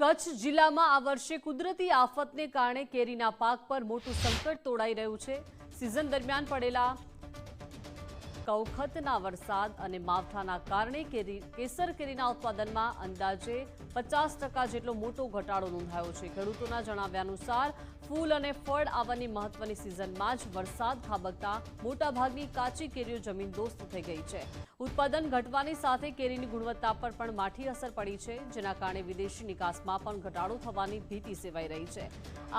કચ્છ જિલ્લામાં આ વર્ષે કુદરતી આફતને કારણે કેરીના પાક પર મોટું સંકટ તોડાઈ રહ્યું છે। સિઝન દરમિયાન પડેલા કવખતના વરસાદ અને માવઠાના કારણે કેસર કેરીના ઉત્પાદનમાં અંદાજે 50% જેટલો મોટો ઘટાડો નોંધાયો છે। ખેડૂતોના જણાવ્યા અનુસાર ફૂલ અને ફળ આવવાની મહત્વની સિઝનમાં જ વરસાદ ખાબકતા મોટાભાગની કાચી કેરીઓ જમીનદોસ્ત થઈ ગઈ છે। ઉત્પાદન ઘટવાની સાથે કેરીની ગુણવત્તા પર પણ માઠી અસર પડી છે, જેના કારણે વિદેશી નિકાસમાં પણ ઘટાડો થવાની ભીતિ સેવાઈ રહી છે।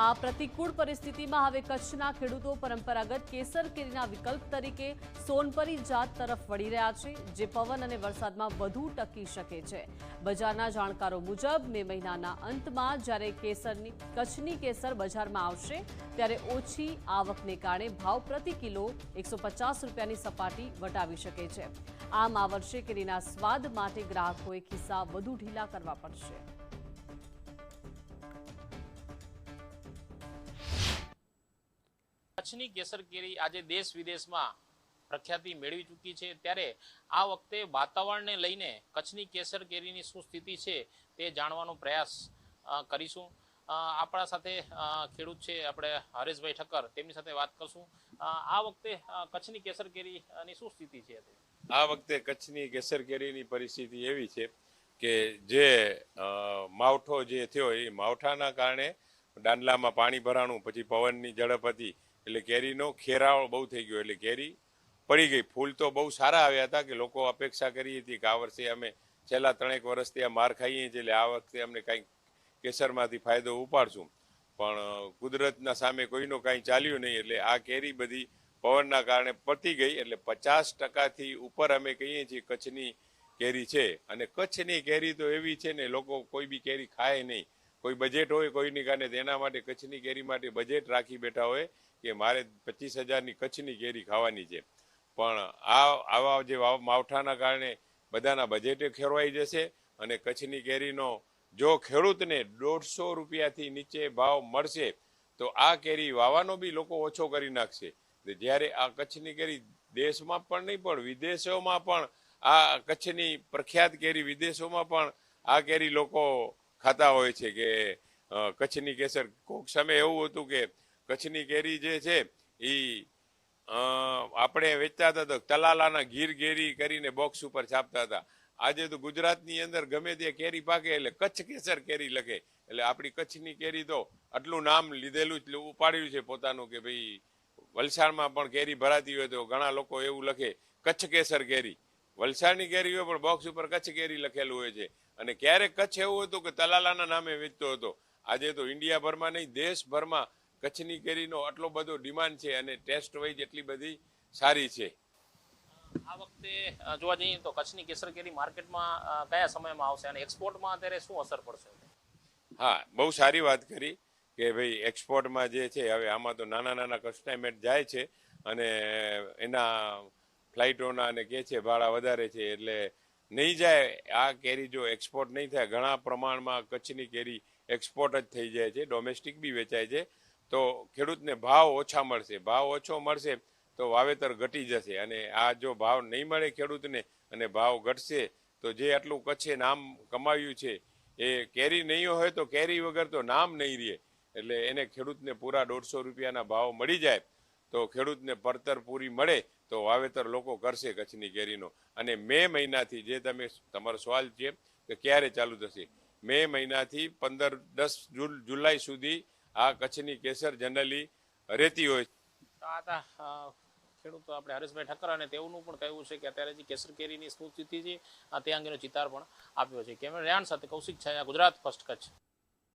આ પ્રતિકૂળ પરિસ્થિતિમાં હવે કચ્છના ખેડૂતો પરંપરાગત કેસર કેરીના વિકલ્પ તરીકે સોનપરી જાત તરફ વળી રહ્યા છે, જે પવન અને વરસાદમાં વધુ ટકી શકે છે। બજારના જાણકારો મુજબ મે મહિનાના અંતમાં જ્યારે કચ્છની કેસર બજારમાં આવશે ત્યારે ઓછી આવકને કારણે ભાવ પ્રતિ કિલો 150 રૂપિયાની સપાટી વટાવી શકે છે। આમ આ વર્ષે કેરીના સ્વાદ માટે ગ્રાહકોએ ખિસ્સા વધુ ઢીલા કરવા પડશે। કચ્છની કેસર કેરી આજે દેશ વિદેશમાં પ્રખ્યાતિ મેળવી ચૂકી છે, ત્યારે આ વખતે વાતાવરણને લઈને કચ્છની કેસર કેરીની શું સ્થિતિ છે તે જાણવાનો પ્રયાસ કરીશું। આપણા સાથે ખેડૂત છે આપણે હરેશભાઈ ઠક્કર, તેમની સાથે વાત કરશું। આ વખતે કચ્છની કેસર કેરીની શું સ્થિતિ છે? આ વખતે કચ્છની કેસર કેરીની પરિસ્થિતિ એવી છે કે જે માવઠો જે થયો એ માવઠાના કારણે ડાંડલામાં પાણી ભરાણું, પછી પવનની ઝડપ હતી એટલે કેરીનો ખેરાવ બહુ થઈ ગયો, એટલે કેરી પડી ગઈ। ફૂલ તો બહુ સારા આવ્યા હતા કે લોકો અપેક્ષા કરી હતી કે આ વર્ષે અમે છેલ્લા 3 વર્ષથી આ માર ખાઈએ છીએ એટલે આ વખતે અમને કંઈક કેસરમાંથી ફાયદો ઉપાડશું, પણ કુદરતના સામે કોઈનો કાંઈ ચાલ્યું નહીં એટલે આ કેરી બધી પવનના કારણે પતી ગઈ। એટલે 50%થી ઉપર અમે કહીએ છીએ કચ્છની કેરી છે। અને કચ્છની કેરી તો એવી છે ને, લોકો કોઈ બી કેરી ખાય નહીં, કોઈ બજેટ હોય કોઈની કારણે તેના માટે કચ્છની કેરી માટે બજેટ રાખી બેઠા હોય કે મારે 25,000ની કચ્છની કેરી ખાવાની છે, પણ આવા જે માવઠાના કારણે બધાના બજેટે ખેરવાઈ જશે અને કચ્છની કેરીનો જો ખેડૂતને 150 રૂપિયાથી નીચે ભાવ મળશે તો આ કેરી વાવવાનો બી લોકો ઓછો કરી નાખશે। જ્યારે આ કચ્છની કેરી દેશમાં પણ નહીં પણ વિદેશોમાં પણ આ કચ્છની પ્રખ્યાત કેરી વિદેશોમાં પણ આ કેરી લોકો ખાતા હોય છે કે કચ્છની કેસર। કોઈક સમય એવું હતું કે કચ્છની કેરી જે છે એ આપણે વેચતા હતા તો તલાલાના ગીર કેરી કરીને બોક્સ ઉપર છાપતા હતા। આજે તો ગુજરાતની અંદર ગમે તે કેરી પાકે એટલે કચ્છ કેસર કેરી લખે, એટલે આપણી કચ્છની કેરી તો આટલું નામ લીધેલું જ ઉપાડ્યું છે પોતાનું કે ભાઈ વલસાડમાં પણ કેરી ભરાતી હોય તો ઘણા લોકો એવું લખે કચ્છ કેસર કેરી। વલસાડની કેરી હોય પણ બોક્સ ઉપર કચ્છ કેરી લખેલું હોય છે। અને ક્યારેક કચ્છ એવું હતું કે તલાલાના નામે વેચતો હતો। આજે તો ઇન્ડિયાભરમાં નહીં દેશભરમાં કચ્છની કેરીનો આટલો બધો ડિમાન્ડ છે અને ટેસ્ટ વાઇઝ એટલી બધી સારી છે। આ વખતે જોવા જઈએ તો કચ્છની કેસર કેરી માર્કેટમાં કયા સમયમાં આવશે અને એક્સપોર્ટમાં અત્યારે શું અસર પડશે? હા, બહુ સારી વાત કરી કે ભાઈ એક્સપોર્ટમાં જે છે હવે આમાં તો નાના નાના કસ્ટમાઇઝ જાય છે અને એના ફ્લાઇટોના અને કે છે ભાડા વધારે છે એટલે નહીં જાય। આ કેરી જો એક્સપોર્ટ નહીં થાય, ઘણા પ્રમાણમાં કચ્છની કેરી એક્સપોર્ટ જ થઈ જાય છે, ડોમેસ્ટિક બી વેચાય છે, તો ખેડૂતને ભાવ ઓછા મળશે। ભાવ ઓછો મળશે તો વાવેતર ઘટી જશે અને આ જો ભાવ નહીં મળે ખેડૂતને અને ભાવ ઘટશે તો જે આટલું કચ્છે નામ કમાવ્યું છે એ કેરી નહીં હોય તો કેરી વગર તો નામ નહીં રહે। એટલે એને ખેડૂતને પૂરા 150 રૂપિયાના ભાવ મળી જાય તો ખેડૂતને પડતર પૂરી મળે તો વાવેતર લોકો કરશે કચ્છની કેરીનો। અને મે મહિનાથી જે તમારો સવાલ છે કે ક્યારે ચાલુ થશે, મે મહિનાથી 15-10 જુલાઈ સુધી આ કચ્છની કેસર જનરલી રહેતી હોય। ખેડૂતો આપણે હરેશભાઈ ઠક્કર અને તેઓનું પણ કહેવું છે કે અત્યારે જે કેસર કેરીની શું સ્થિતિ છે તે અંગેનો ચિતાર પણ આપ્યો છે। કેમેરા રેહાન સાથે કૌશિક છાયા, ગુજરાત ફર્સ્ટ કચ્છ।